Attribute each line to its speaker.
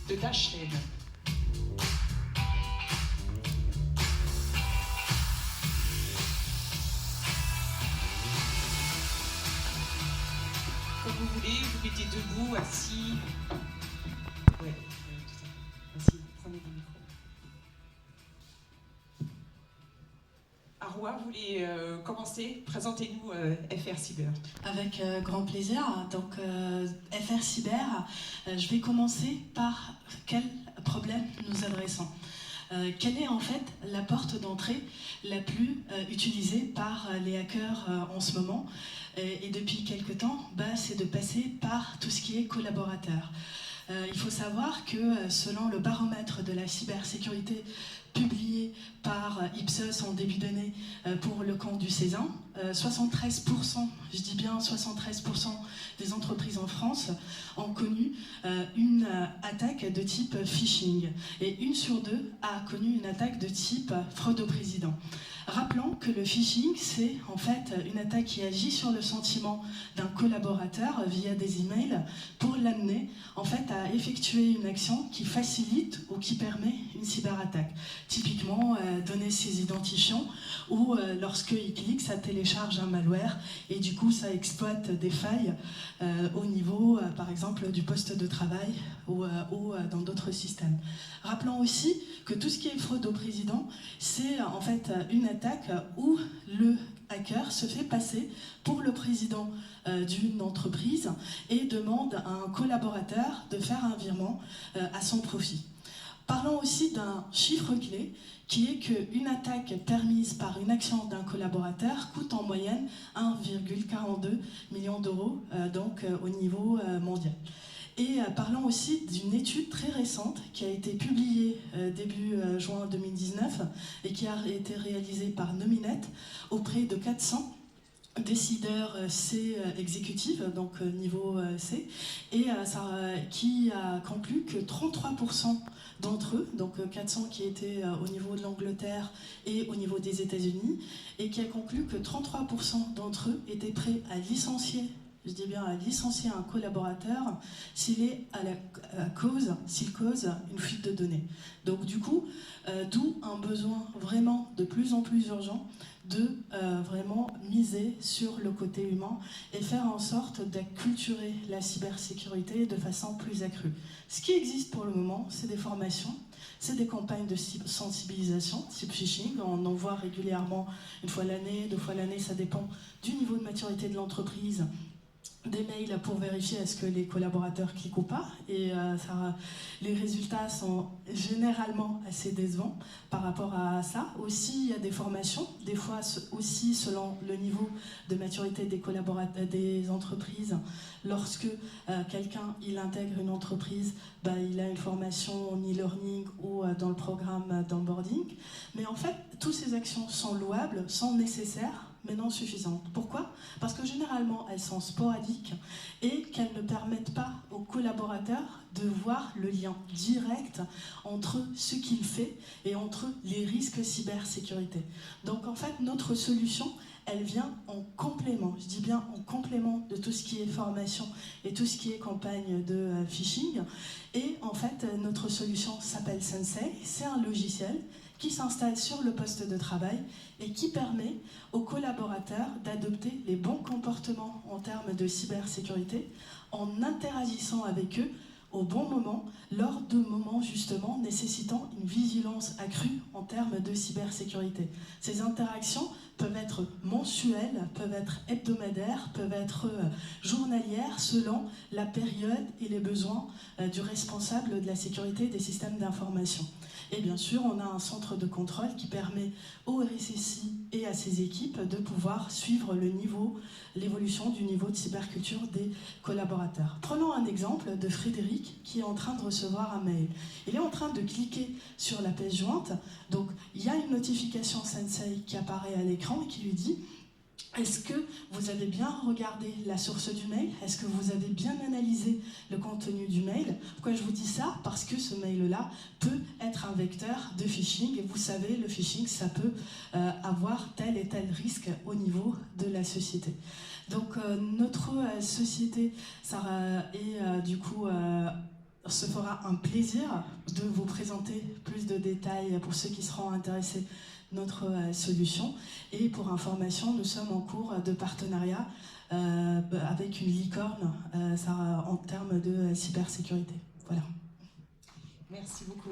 Speaker 1: de Dashlane. Comme vous voulez, vous mettez debout, assis. Ouais, tout ça. Assis, prenez le micro. Arwa, vous voulez commencer? Présentez-nous FR Cyber.
Speaker 2: Avec grand plaisir. Donc, FR Cyber, je vais commencer par quel problème nous adressons. Quelle est en fait la porte d'entrée la plus utilisée par les hackers en ce moment et depuis quelques temps, c'est de passer par tout ce qui est collaborateur. Il faut savoir que selon le baromètre de la cybersécurité publié par Ipsos en début d'année pour le compte du Césin, 73%, je dis bien 73% des entreprises en France ont connu une attaque de type phishing et 1 sur 2 a connu une attaque de type fraude au président. Rappelons que le phishing, c'est en fait une attaque qui agit sur le sentiment d'un collaborateur via des emails pour l'amener en fait à effectuer une action qui facilite ou qui permet une cyberattaque. Typiquement, donner ses identifiants ou lorsqu'il clique, ça télécharge un malware et du coup ça exploite des failles au niveau par exemple du poste de travail ou dans d'autres systèmes. Rappelons aussi que tout ce qui est fraude au président, c'est en fait une attaque où le hacker se fait passer pour le président d'une entreprise et demande à un collaborateur de faire un virement à son profit. Parlons aussi d'un chiffre clé qui est qu'une attaque permise par une action d'un collaborateur coûte en moyenne 1,42 million d'euros au niveau mondial. Et parlons aussi d'une étude très récente qui a été publiée début juin 2019 et qui a été réalisée par Nominet auprès de 400 décideurs C exécutifs, donc niveau C, et qui a conclu que 33% d'entre eux, donc 400 qui étaient au niveau de l'Angleterre et au niveau des États-Unis, et qui a conclu que 33% d'entre eux étaient prêts à licencier, je dis bien à licencier un collaborateur s'il cause une fuite de données. Donc du coup, d'où un besoin vraiment de plus en plus urgent de vraiment miser sur le côté humain et faire en sorte d'acculturer la cybersécurité de façon plus accrue. Ce qui existe pour le moment, c'est des formations, c'est des campagnes de sensibilisation, type phishing, on en voit régulièrement une fois l'année, 2 fois l'année, ça dépend du niveau de maturité de l'entreprise, des mails pour vérifier est-ce que les collaborateurs cliquent ou pas et les résultats sont généralement assez décevants par rapport à ça. Aussi, il y a des formations, des fois aussi selon le niveau de maturité des collaborateurs, des entreprises. Lorsque quelqu'un il intègre une entreprise, il a une formation en e-learning ou dans le programme d'onboarding. Mais en fait, toutes ces actions sont louables, sont nécessaires, mais non suffisantes. Pourquoi? Parce que généralement, elles sont sporadiques et qu'elles ne permettent pas aux collaborateurs de voir le lien direct entre ce qu'il fait et entre les risques cybersécurité. Donc en fait, notre solution, elle vient en complément, je dis bien en complément de tout ce qui est formation et tout ce qui est campagne de phishing. Et en fait, notre solution s'appelle Sensei, c'est un logiciel qui s'installe sur le poste de travail et qui permet aux collaborateurs d'adopter les bons comportements en termes de cybersécurité en interagissant avec eux au bon moment, lors de moments justement nécessitant une vigilance accrue en termes de cybersécurité. Ces interactions peuvent être mensuelles, peuvent être hebdomadaires, peuvent être journalières selon la période et les besoins du responsable de la sécurité des systèmes d'information. Et bien sûr, on a un centre de contrôle qui permet au RSSI et à ses équipes de pouvoir suivre l'évolution du niveau de cyberculture des collaborateurs. Prenons un exemple de Frédéric qui est en train de recevoir un mail. Il est en train de cliquer sur la pièce jointe, donc il y a une notification Sensei qui apparaît à l'écran et qui lui dit: est-ce que vous avez bien regardé la source du mail? Est-ce que vous avez bien analysé le contenu du mail? Pourquoi je vous dis ça? Parce que ce mail-là peut être un vecteur de phishing et vous savez, le phishing, ça peut avoir tel et tel risque au niveau de la société. Donc notre société ça est du coup se fera un plaisir de vous présenter plus de détails pour ceux qui seront intéressés notre solution. Et pour information, nous sommes en cours de partenariat avec une licorne en termes de cybersécurité. Voilà.
Speaker 1: Merci beaucoup.